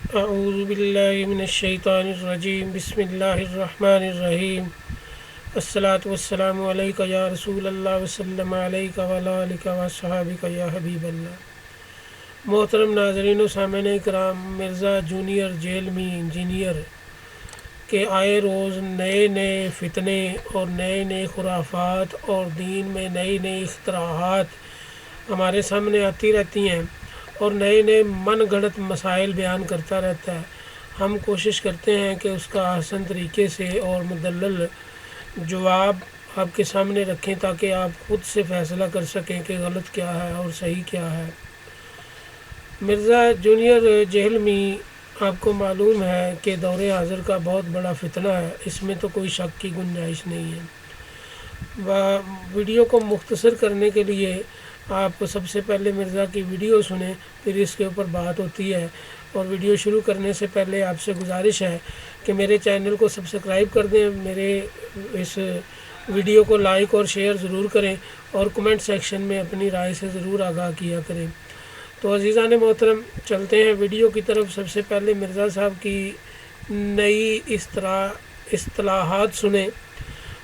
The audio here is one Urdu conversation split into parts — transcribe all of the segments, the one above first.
اعوذ باللہ من الشیطان الرجیم بسم اللہ الرحمن الرحیم الصلاۃ والسلام علیکہ یا رسول اللہ وسلم علیکہ وعلی آلکہ وصحابکہ یا حبیب اللہ۔ محترم ناظرین و سامعین کرام، مرزا جونیئر جیلمی انجینئر کے آئے روز نئے نئے فتنے اور نئے نئے خرافات اور دین میں نئی نئی اختراعات ہمارے سامنے آتی رہتی ہیں اور نئے نئے من گھڑت مسائل بیان کرتا رہتا ہے۔ ہم کوشش کرتے ہیں کہ اس کا آسان طریقے سے اور مدلل جواب آپ کے سامنے رکھیں تاکہ آپ خود سے فیصلہ کر سکیں کہ غلط کیا ہے اور صحیح کیا ہے۔ مرزا جونیئر جیلمی آپ کو معلوم ہے کہ دور حاضر کا بہت بڑا فتنہ ہے، اس میں تو کوئی شک کی گنجائش نہیں ہے۔ ویڈیو کو مختصر کرنے کے لیے آپ سب سے پہلے مرزا کی ویڈیو سنیں، پھر اس کے اوپر بات ہوتی ہے۔ اور ویڈیو شروع کرنے سے پہلے آپ سے گزارش ہے کہ میرے چینل کو سبسکرائب کر دیں، میرے اس ویڈیو کو لائک اور شیئر ضرور کریں اور کمنٹ سیکشن میں اپنی رائے سے ضرور آگاہ کیا کریں۔ تو عزیزان محترم، چلتے ہیں ویڈیو کی طرف۔ سب سے پہلے مرزا صاحب کی نئی اصطلاحات سنیں۔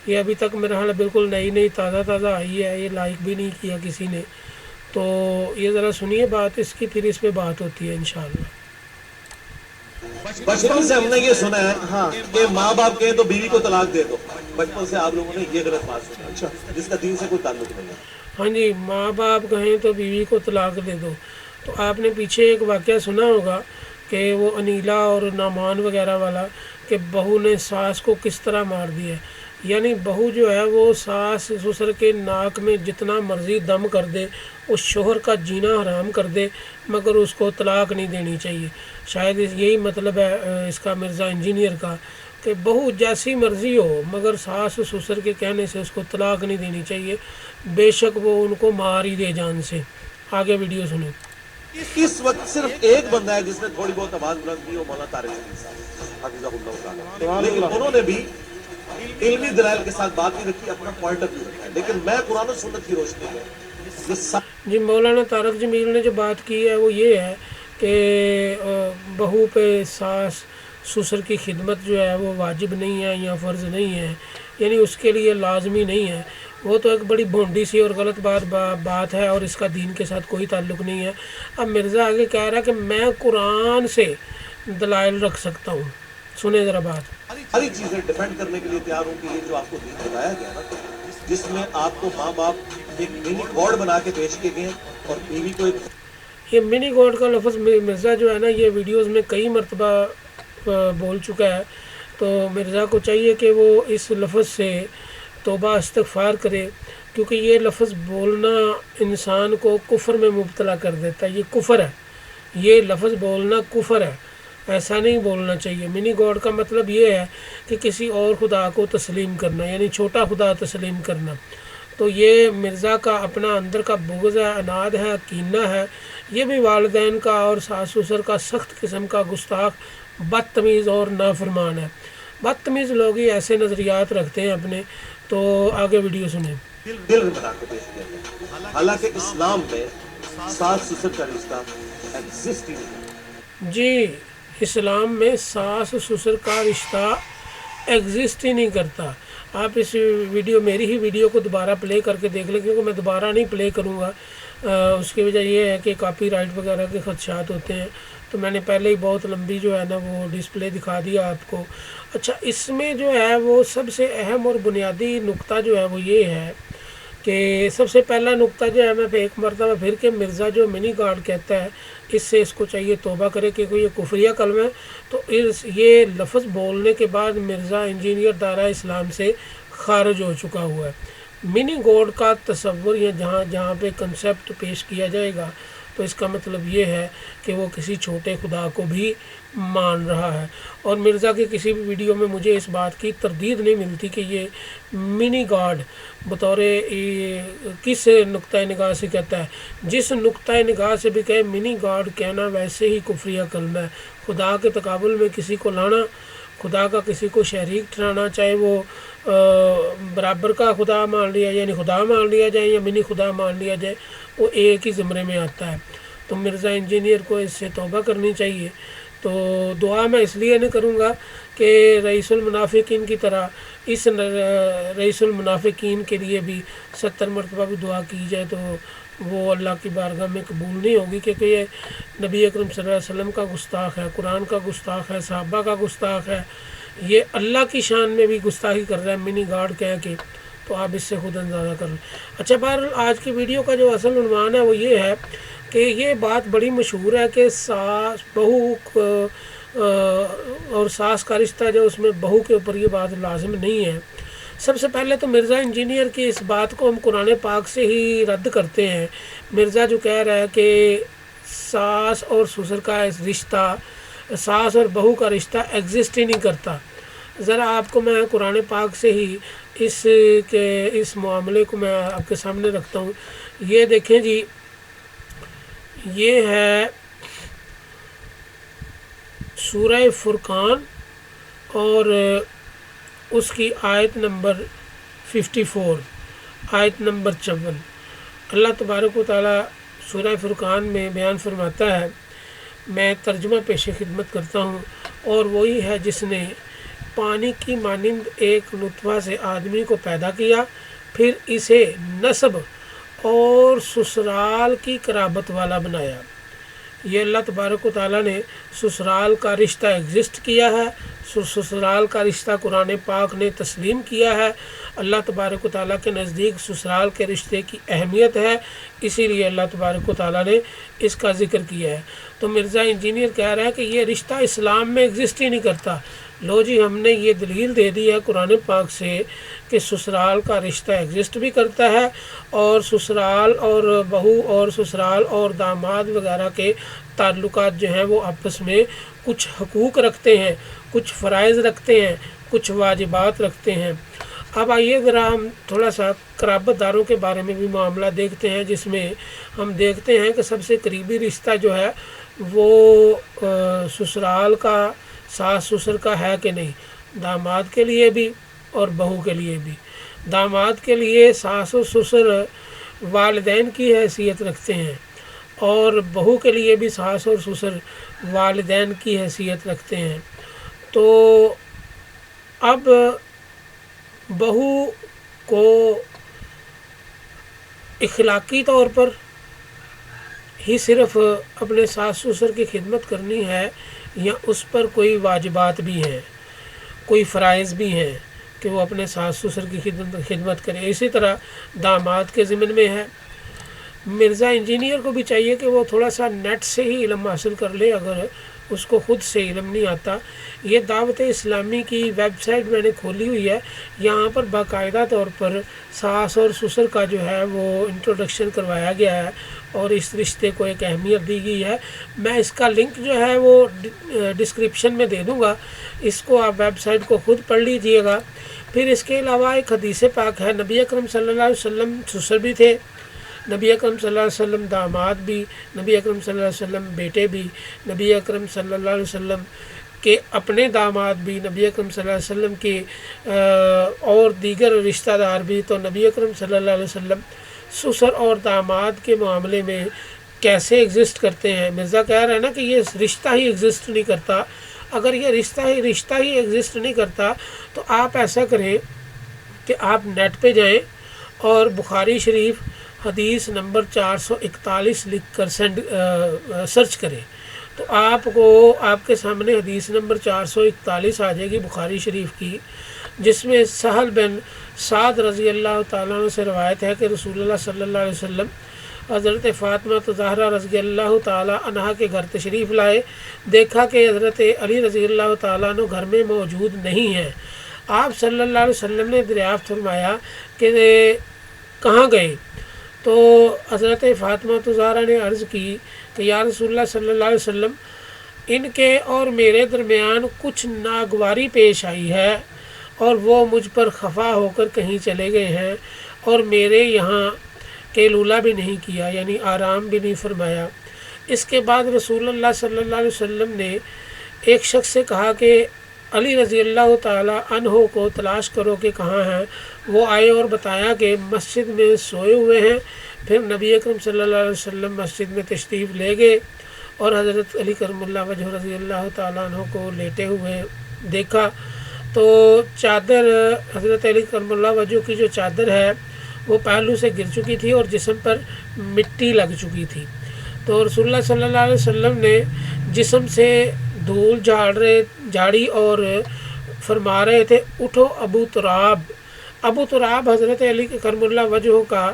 یہ ابھی تک میرا حال بالکل نئی تازہ آئی ہے، یہ لائک بھی نہیں کیا کسی نے، تو یہ ذرا سنیے بات اس کی، پھر اس پہ بات ہوتی ہے انشاءاللہ۔ بچپن سے ہم نے یہ سنا ہے کہ ماں باپ کہیں تو بیوی کو طلاق دے دو، بچپن سے آپ لوگوں نے یہ غلط بات سنا جس کا دین سے کوئی تعلق نہیں ہے۔ ہاں جی، ماں باپ کہیں تو بیوی کو طلاق دے دو۔ تو آپ نے پیچھے ایک واقعہ سنا ہوگا کہ وہ انیلا اور نعمان وغیرہ والا، کہ بہو نے ساس کو کس طرح مار دیا ہے۔ یعنی بہو جو ہے وہ ساس سسر کے ناک میں جتنا مرضی دم کر دے، اس شوہر کا جینا حرام کر دے، مگر اس کو طلاق نہیں دینی چاہیے۔ شاید یہی مطلب ہے اس کا مرزا انجینئر کا، کہ بہو جیسی مرضی ہو مگر ساس سسر کے کہنے سے اس کو طلاق نہیں دینی چاہیے، بے شک وہ ان کو مار ہی دے جان سے۔ آگے ویڈیو سنیں۔ اس وقت صرف ایک بندہ ہے جس نے تھوڑی بہت آواز بلند کی، وہ مولانا طارق جمیل صاحب حفظہ اللہ تعالی، لیکن انہوں نے بھی علمی دلائل کے ساتھ بات نہیں رکھی، اپنا پوائنٹ آف ویو رکھا ہے۔ لیکن میں قرآن و سنت کی روشنی میں جی، مولانا طارق جمیل نے جو بات کی ہے وہ یہ ہے کہ بہو پہ ساس سسر کی خدمت جو ہے وہ واجب نہیں ہے یا فرض نہیں ہے، یعنی اس کے لیے لازمی نہیں ہے۔ وہ تو ایک بڑی بھونڈی سی اور غلط بات ہے اور اس کا دین کے ساتھ کوئی تعلق نہیں ہے۔ اب مرزا آگے کہہ رہا ہے کہ میں قرآن سے دلائل رکھ سکتا ہوں۔ سنیں ذرا بات۔ ساری چیزیں ڈیفینڈ کرنے کے لیے تیار ہوں کہ یہ جو آپ کو دین بتایا گیا نا، جس میں آپ کو ماں باپ ایک منی گاڈ بنا کے پیش کیے گئے اور بیوی کو ایک، یہ منی گاڈ کا لفظ مرزا جو ہے نا یہ ویڈیوز میں کئی مرتبہ بول چکا ہے، تو مرزا کو چاہیے کہ وہ اس لفظ سے توبہ استغفار کرے، کیونکہ یہ لفظ بولنا انسان کو کفر میں مبتلا کر دیتا ہے۔ یہ کفر ہے، یہ لفظ بولنا کفر ہے، ایسا نہیں بولنا چاہیے۔ منی گاڈ کا مطلب یہ ہے کہ کسی اور خدا کو تسلیم کرنا، یعنی چھوٹا خدا تسلیم کرنا۔ تو یہ مرزا کا اپنا اندر کا بغض ہے، اناد ہے، کینہ ہے۔ یہ بھی والدین کا اور ساس سسر کا سخت قسم کا گستاخ، بدتمیز اور نافرمان ہے۔ بدتمیز لوگ ہی ایسے نظریات رکھتے ہیں اپنے۔ تو آگے ویڈیو سنیں۔ دل میں بنا کے پیش کیا گیا، حالانکہ اسلام میں ساس سسر کا رشتہ ایگزسٹ ہی نہیں۔ جی، اسلام میں ساس سسر کا رشتہ ایگزسٹ ہی نہیں کرتا۔ آپ اس ویڈیو، میری ہی ویڈیو کو دوبارہ پلے کر کے دیکھ لیں، کیونکہ میں دوبارہ نہیں پلے کروں گا۔ اس کی وجہ یہ ہے کہ کاپی رائٹ وغیرہ کے خدشات ہوتے ہیں، تو میں نے پہلے ہی بہت لمبی جو ہے نا وہ ڈسپلے دکھا دیا آپ کو۔ اچھا، اس میں جو ہے وہ سب سے اہم اور بنیادی نقطہ جو ہے وہ یہ ہے کہ سب سے پہلا نقطہ جو ہے، میں ایک مرتبہ پھر کہ مرزا جو منی گاڈ کہتا ہے، اس سے اس کو چاہیے توبہ کرے، کیونکہ یہ کفریہ کلمہ ہے۔ تو یہ لفظ بولنے کے بعد مرزا انجینئر دائرہ اسلام سے خارج ہو چکا ہوا ہے۔ منی گاڈ کا تصور یا جہاں پہ کنسیپٹ پیش کیا جائے گا، تو اس کا مطلب یہ ہے کہ وہ کسی چھوٹے خدا کو بھی مان رہا ہے۔ اور مرزا کی کسی بھی ویڈیو میں مجھے اس بات کی تردید نہیں ملتی کہ یہ منی گاڈ بطور کس نقطۂ نگاہ سے کہتا ہے۔ جس نقطۂ نگاہ سے بھی کہے، منی گاڈ کہنا ویسے ہی کفریہ کلمہ ہے۔ خدا کے تقابل میں کسی کو لانا، خدا کا کسی کو شریک ٹھہرانا، چاہے وہ برابر کا خدا مان لیا، یعنی خدا مان لیا جائے یا منی خدا مان لیا جائے، وہ ایک ہی زمرے میں آتا ہے۔ تو مرزا انجینئر کو اس سے توبہ کرنی چاہیے۔ تو تو دعا میں اس لیے نہیں کروں گا کہ رئیس المنافقین کی طرح اس رئیس المنافقین کے لیے بھی 70 مرتبہ بھی دعا کی جائے تو وہ اللہ کی بارگاہ میں قبول نہیں ہوگی، کیونکہ یہ نبی اکرم صلی اللہ علیہ وسلم کا گستاخ ہے، قرآن کا گستاخ ہے، صحابہ کا گستاخ ہے، یہ اللہ کی شان میں بھی گستاخی کر رہا ہے منی گاڈ کہہ کے، تو آپ اس سے خود اندازہ کر لیں۔ اچھا، بہرحال آج کی ویڈیو کا جو اصل عنوان ہے وہ یہ ہے کہ یہ بات بڑی مشہور ہے کہ ساس بہو اور ساس کا رشتہ جو اس میں بہو کے اوپر یہ بات لازم نہیں ہے۔ سب سے پہلے تو مرزا انجینئر کی اس بات کو ہم قرآن پاک سے ہی رد کرتے ہیں۔ مرزا جو کہہ رہا ہے کہ ساس اور سسر کا رشتہ، ساس اور بہو کا رشتہ ایگزسٹ ہی نہیں کرتا۔ ذرا آپ کو میں قرآن پاک سے ہی اس معاملے کو میں آپ کے سامنے رکھتا ہوں۔ یہ دیکھیں جی، یہ ہے سورہ فرقان اور اس کی آیت نمبر 54، آیت نمبر 54۔ اللہ تبارک و تعالیٰ سورہ فرقان میں بیان فرماتا ہے، میں ترجمہ پیش خدمت کرتا ہوں، اور وہی ہے جس نے پانی کی مانند ایک نطفہ سے آدمی کو پیدا کیا، پھر اسے نسب اور سسرال کی قرابت والا بنایا۔ یہ اللہ تبارک و تعالیٰ نے سسرال کا رشتہ ایگزسٹ کیا ہے، سسرال کا رشتہ قرآن پاک نے تسلیم کیا ہے۔ اللہ تبارک و تعالیٰ کے نزدیک سسرال کے رشتے کی اہمیت ہے، اسی لیے اللہ تبارک و تعالیٰ نے اس کا ذکر کیا ہے۔ تو مرزا انجینئر کہہ رہا ہے کہ یہ رشتہ اسلام میں ایگزسٹ ہی نہیں کرتا۔ لو جی، ہم نے یہ دلیل دے دی ہے قرآن پاک سے کہ سسرال کا رشتہ ایگزسٹ بھی کرتا ہے، اور سسرال اور بہو اور سسرال اور داماد وغیرہ کے تعلقات جو ہیں وہ آپس میں کچھ حقوق رکھتے ہیں، کچھ فرائض رکھتے ہیں، کچھ واجبات رکھتے ہیں۔ اب آئیے ذرا ہم تھوڑا سا قرابت داروں کے بارے میں بھی معاملہ دیکھتے ہیں، جس میں ہم دیکھتے ہیں کہ سب سے قریبی رشتہ جو ہے وہ سسرال کا، ساس سسر کا ہے کہ نہیں، داماد کے لیے بھی اور بہو کے لیے بھی۔ داماد کے لیے ساس و سسر والدین کی حیثیت رکھتے ہیں، اور بہو کے لیے بھی ساس اور سسر والدین کی حیثیت رکھتے ہیں۔ تو اب بہو کو اخلاقی طور پر ہی صرف اپنے ساس سسر کی خدمت کرنی ہے، یا اس پر کوئی واجبات بھی ہیں، کوئی فرائض بھی ہیں کہ وہ اپنے ساس سسر کی خدمت کرے؟ اسی طرح داماد کے ضمن میں ہے۔ مرزا انجینئر کو بھی چاہیے کہ وہ تھوڑا سا نیٹ سے ہی علم حاصل کر لے، اگر اس کو خود سے علم نہیں آتا۔ یہ دعوت اسلامی کی ویب سائٹ میں نے کھولی ہوئی ہے، یہاں پر باقاعدہ طور پر ساس اور سسر کا جو ہے وہ انٹروڈکشن کروایا گیا ہے، اور اس رشتے کو ایک اہمیت دی گئی ہے۔ میں اس کا لنک جو ہے وہ ڈسکرپشن میں دے دوں گا، اس کو آپ ویب سائٹ کو خود پڑھ لیجئے گا۔ پھر اس کے علاوہ ایک حدیث پاک ہے، نبی اکرم صلی اللہ علیہ وسلم سسر بھی تھے، نبی اکرم صلی اللہ علیہ وسلم داماد بھی، نبی اکرم صلی اللہ علیہ وسلم بیٹے بھی، نبی اکرم صلی اللہ علیہ وسلم کے اپنے داماد بھی، نبی اکرم صلی اللہ علیہ وسلم کے اور دیگر رشتہ دار بھی۔ تو نبی اکرم صلی اللہ علیہ وسلم سسر اور داماد کے معاملے میں کیسے ایگزسٹ کرتے ہیں؟ مرزا کہہ رہے ہیں نا کہ یہ رشتہ ہی ایگزسٹ نہیں کرتا۔ اگر یہ رشتہ ہی ایگزسٹ نہیں کرتا تو آپ ایسا کریں کہ آپ نیٹ پہ جائیں اور بخاری شریف حدیث نمبر 441 لکھ کر سرچ کریں، تو آپ کو آپ کے سامنے حدیث نمبر 441 آ جائے گی بخاری شریف کی، جس میں سہل بن سعد رضی اللہ تعالیٰ عنہ سے روایت ہے کہ رسول اللہ صلی اللہ علیہ وسلم حضرت فاطمہ زہرا رضی اللہ تعالیٰ عنہ کے گھر تشریف لائے، دیکھا کہ حضرت علی رضی اللہ تعالیٰ عنہ گھر میں موجود نہیں ہیں۔ آپ صلی اللہ علیہ وسلم نے دریافت فرمایا کہ کہاں گئے؟ تو حضرت فاطمہ زہرا نے عرض کی کہ یا رسول اللہ صلی اللہ علیہ وسلم، ان کے اور میرے درمیان کچھ ناگواری پیش آئی ہے، اور وہ مجھ پر خفا ہو کر کہیں چلے گئے ہیں، اور میرے یہاں قیلولہ بھی نہیں کیا، یعنی آرام بھی نہیں فرمایا۔ اس کے بعد رسول اللہ صلی اللہ علیہ وسلم نے ایک شخص سے کہا کہ علی رضی اللہ تعالیٰ عنہ کو تلاش کرو کہ کہاں ہیں۔ وہ آئے اور بتایا کہ مسجد میں سوئے ہوئے ہیں۔ پھر نبی اکرم صلی اللہ علیہ وسلم مسجد میں تشریف لے گئے اور حضرت علی کرم اللہ وجہ رضی اللہ تعالیٰ عنہ کو لیٹے ہوئے دیکھا تو چادر حضرت علی کرم اللہ وجہ کی جو چادر ہے وہ پہلو سے گر چکی تھی اور جسم پر مٹی لگ چکی تھی۔ تو رسول اللہ صلی اللہ علیہ وسلم نے جسم سے دھول جھاڑی اور فرما رہے تھے اٹھو ابو تراب۔ ابو تراب حضرت علی کرم اللہ وجہ کا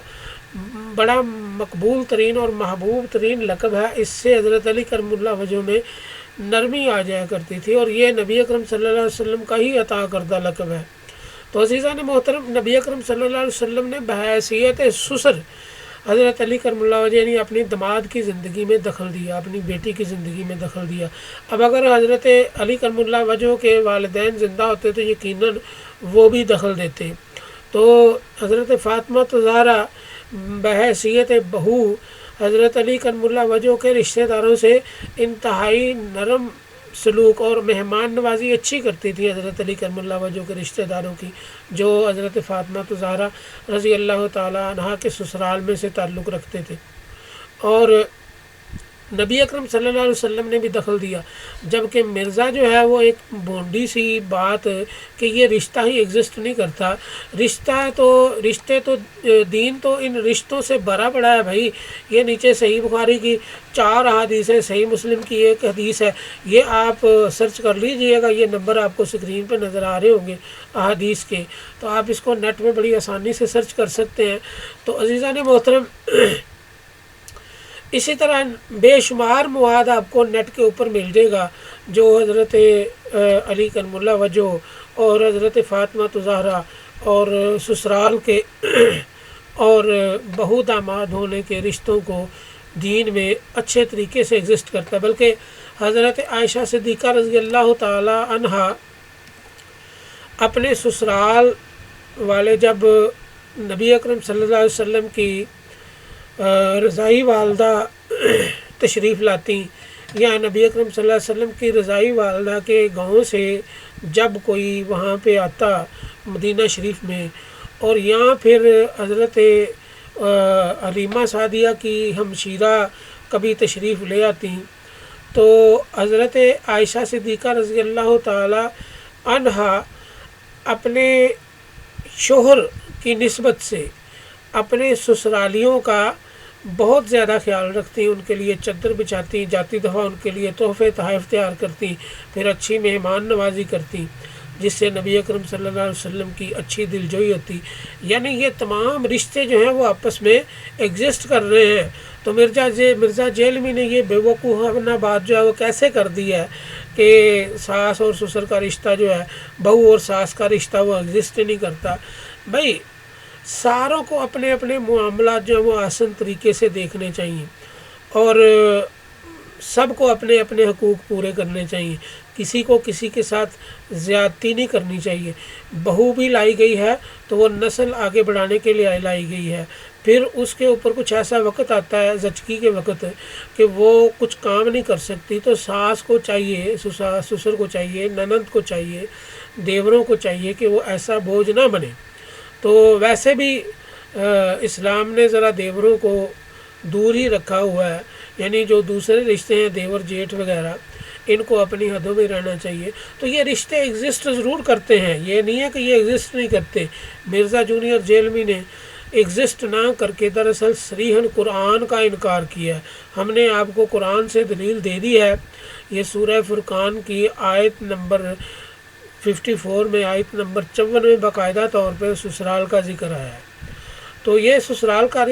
بڑا مقبول ترین اور محبوب ترین لقب ہے۔ اس سے حضرت علی کرم اللہ وجہ میں نرمی آ جایا کرتی تھی اور یہ نبی اکرم صلی اللہ علیہ وسلم کا ہی عطا کردہ لقب ہے۔ تو عزیزان محترم، نبی اکرم صلی اللہ علیہ وسلم نے بحیثیت سسر حضرت علی کرم اللہ وجہ یعنی اپنی داماد کی زندگی میں دخل دیا، اپنی بیٹی کی زندگی میں دخل دیا۔ اب اگر حضرت علی کرم اللہ وجہ کے والدین زندہ ہوتے تو یقیناً وہ بھی دخل دیتے۔ تو حضرت فاطمہ زہرا بحیثیت بہو حضرت علی کرم اللہ وجہ کے رشتہ داروں سے انتہائی نرم سلوک اور مہمان نوازی اچھی کرتی تھی حضرت علی کرم اللہ وجہ کے رشتہ داروں کی، جو حضرت فاطمہ زہرا رضی اللہ تعالیٰ عنہ کے سسرال میں سے تعلق رکھتے تھے۔ اور نبی اکرم صلی اللہ علیہ وسلم نے بھی دخل دیا، جبکہ مرزا جو ہے وہ ایک بونڈی سی بات کہ یہ رشتہ ہی ایگزسٹ نہیں کرتا، رشتے تو دین تو ان رشتوں سے بڑا پڑا ہے بھائی۔ یہ نیچے صحیح بخاری کی 4 احادیث ہے، صحیح مسلم کی 1 حدیث ہے، یہ آپ سرچ کر لیجئے گا، یہ نمبر آپ کو اسکرین پہ نظر آ رہے ہوں گے احادیث کے، تو آپ اس کو نیٹ میں بڑی آسانی سے سرچ کر سکتے ہیں۔ تو عزیزان محترم، اسی طرح بے شمار مواد آپ کو نیٹ کے اوپر مل جائے گا جو حضرت علی کرم اللہ وجہ اور حضرت فاطمہ زہرا اور سسرال کے اور بہو داماد ہونے کے رشتوں کو دین میں اچھے طریقے سے ایگزسٹ کرتا ہے۔ بلکہ حضرت عائشہ صدیقہ رضی اللہ تعالی عنہا اپنے سسرال والے جب نبی اکرم صلی اللہ علیہ وسلم کی رضائی والدہ تشریف لاتی یا نبی اکرم صلی اللہ علیہ وسلم کی رضائی والدہ کے گاؤں سے جب کوئی وہاں پہ آتا مدینہ شریف میں، اور یہاں پھر حضرت حلیمہ سعدیہ کی ہمشیرہ کبھی تشریف لے آتی تو حضرت عائشہ صدیقہ رضی اللہ تعالی عنہا اپنے شوہر کی نسبت سے اپنے سسرالیوں کا بہت زیادہ خیال رکھتی، ان کے لیے چادر بچھاتی، جاتی دفعہ ان کے لیے تحفے تحائف تیار کرتی، پھر اچھی مہمان نوازی کرتی، جس سے نبی اکرم صلی اللہ علیہ وسلم کی اچھی دلجوئی ہوتی۔ یعنی یہ تمام رشتے جو ہیں وہ آپس میں ایگزسٹ کر رہے ہیں۔ تو مرزا جیلمی نے یہ بے وقوفانہ بات جو ہے وہ کیسے کر دی ہے کہ ساس اور سسر کا رشتہ جو ہے، بہو اور ساس کا رشتہ وہ ایگزسٹ نہیں کرتا۔ بھائی ساروں کو اپنے اپنے معاملات جو ہیں وہ آسان طریقے سے دیکھنے چاہیے اور سب کو اپنے اپنے حقوق پورے کرنے چاہیے، کسی کو کسی کے ساتھ زیادتی نہیں کرنی چاہیے۔ بہو بھی لائی گئی ہے تو وہ نسل آگے بڑھانے کے لیے لائی گئی ہے، پھر اس کے اوپر کچھ ایسا وقت آتا ہے زچگی کے وقت کہ وہ کچھ کام نہیں کر سکتی، تو ساس کو چاہیے، سسر کو چاہیے، ننند کو چاہیے، دیوروں کو چاہیے کہ وہ ایسا بوجھ نہ بنے۔ تو ویسے بھی اسلام نے ذرا دیوروں کو دور ہی رکھا ہوا ہے، یعنی جو دوسرے رشتے ہیں دیور جیٹھ وغیرہ ان کو اپنی حدوں میں رہنا چاہیے۔ تو یہ رشتے ایگزسٹ ضرور کرتے ہیں، یہ نہیں ہے کہ یہ ایگزسٹ نہیں کرتے۔ مرزا جونیئر جیلمی نے ایگزسٹ نہ کر کے دراصل صریحاً قرآن کا انکار کیا ہے۔ ہم نے آپ کو قرآن سے دلیل دے دی ہے، یہ سورہ فرقان کی آیت نمبر 54 میں، آیت نمبر 54 میں باقاعدہ طور پہ سسرال کا ذکر آیا ہے۔ تو یہ سسرال کا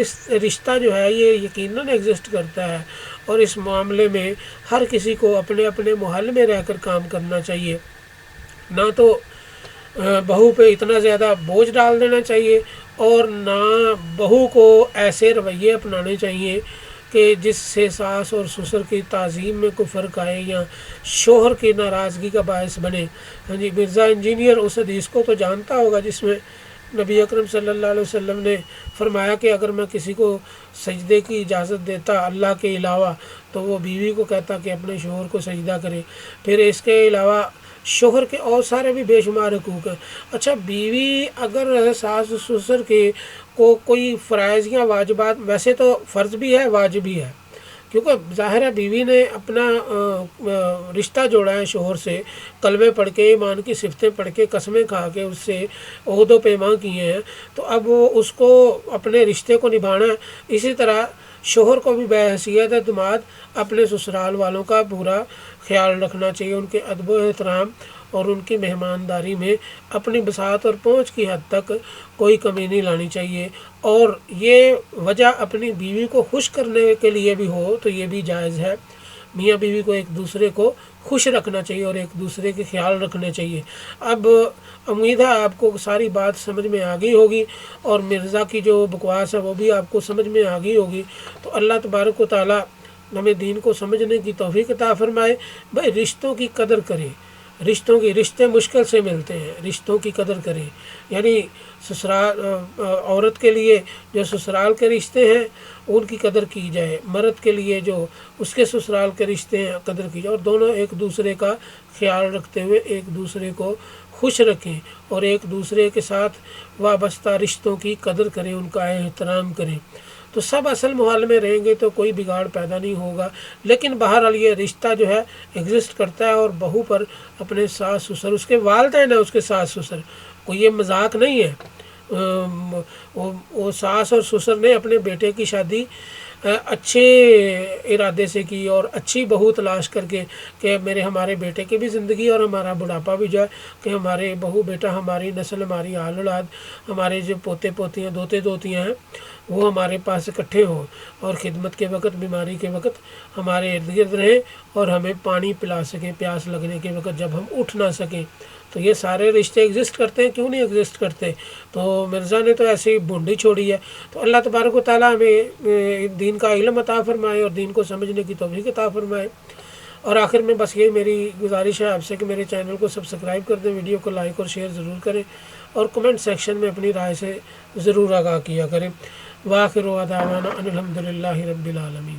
رشتہ جو ہے یہ یقیناً ایگزسٹ کرتا ہے، اور اس معاملے میں ہر کسی کو اپنے اپنے محل میں رہ کر کام کرنا چاہیے، نہ تو بہو پہ اتنا زیادہ بوجھ ڈال دینا چاہیے اور نہ بہو کو ایسے رویے اپنانے چاہیے کہ جس سے ساس اور سسر کی تعظیم میں کوئی فرق آئے یا شوہر کی ناراضگی کا باعث بنے۔ ہاں جی، مرزا انجینئر اس حدیث کو تو جانتا ہوگا جس میں نبی اکرم صلی اللہ علیہ وسلم نے فرمایا کہ اگر میں کسی کو سجدے کی اجازت دیتا اللہ کے علاوہ تو وہ بیوی کو کہتا کہ اپنے شوہر کو سجدہ کرے۔ پھر اس کے علاوہ شوہر کے اور سارے بھی بے شمار حقوق ہیں۔ اچھا، بیوی اگر ساس سسر کے کو کوئی فرائض یا واجبات، ویسے تو فرض بھی ہے واجب بھی ہے، کیونکہ ظاہر ہے بیوی نے اپنا رشتہ جوڑا ہے شوہر سے، کلمے پڑھ کے، ایمان کی صفتیں پڑھ کے، قسمیں کھا کے اس سے عہد و پیمان کیے ہیں، تو اب وہ اس کو اپنے رشتے کو نبھانا ہے۔ اسی طرح شوہر کو بھی بحیثیت داماد اپنے سسرال والوں کا پورا خیال رکھنا چاہیے، ان کے ادب و احترام اور ان کی مہمانداری میں اپنی بساط اور پہنچ کی حد تک کوئی کمی نہیں لانی چاہیے، اور یہ وجہ اپنی بیوی کو خوش کرنے کے لیے بھی ہو تو یہ بھی جائز ہے۔ میاں بیوی کو ایک دوسرے کو خوش رکھنا چاہیے اور ایک دوسرے کے خیال رکھنے چاہیے۔ اب امید ہے آپ کو ساری بات سمجھ میں آ گئی ہوگی، اور مرزا کی جو بکواس ہے وہ بھی آپ کو سمجھ میں آ گئی ہوگی۔ تو اللہ تبارک و تعالیٰ ہمیں دین کو سمجھنے کی توفیق عطا فرمائے۔ بھائی رشتوں کی قدر کریں، رشتے مشکل سے ملتے ہیں، رشتوں کی قدر کریں، یعنی سسرال عورت کے لیے جو سسرال کے رشتے ہیں ان کی قدر کی جائے، مرد کے لیے جو اس کے سسرال کے رشتے ہیں قدر کی جائے، اور دونوں ایک دوسرے کا خیال رکھتے ہوئے ایک دوسرے کو خوش رکھیں اور ایک دوسرے کے ساتھ وابستہ رشتوں کی قدر کریں، ان کا احترام کریں، تو سب اصل ماحول میں رہیں گے تو کوئی بگاڑ پیدا نہیں ہوگا۔ لیکن بہرحال یہ رشتہ جو ہے ایگزسٹ کرتا ہے، اور بہو پر اپنے ساس سسر، اس کے والدین ہیں اس کے ساس سسر، کوئی یہ مذاق نہیں ہے۔ وہ ساس اور سسر نے اپنے بیٹے کی شادی اچھے ارادے سے کی اور اچھی بہو تلاش کر کے کہ ہمارے بیٹے کی بھی زندگی اور ہمارا بڑھاپا بھی جائے، کہ ہمارے بہو بیٹا، ہماری نسل، ہماری آل اولاد، ہمارے جو پوتے پوتیاں، دوتے دوتیاں ہیں وہ ہمارے پاس اکٹھے ہوں، اور خدمت کے وقت، بیماری کے وقت ہمارے ارد گرد رہیں، اور ہمیں پانی پلا سکیں، پیاس لگنے کے وقت جب ہم اٹھ نہ سکیں۔ تو یہ سارے رشتے ایگزسٹ کرتے ہیں، کیوں نہیں ایگزسٹ کرتے؟ تو مرزا نے تو ایسی بھونڈی چھوڑی ہے۔ تو اللہ تبارک و تعالیٰ ہمیں دین کا علم عطا فرمائے اور دین کو سمجھنے کی توفیق عطا فرمائے۔ اور آخر میں بس یہ میری گزارش ہے آپ سے کہ میرے چینل کو سبسکرائب کر دیں، ویڈیو کو لائک اور شیئر ضرور کریں، اور کمنٹ سیکشن میں اپنی رائے سے ضرور آگاہ کیا کریں۔ وآخر دعوانا ان الحمد للہ رب العالمین۔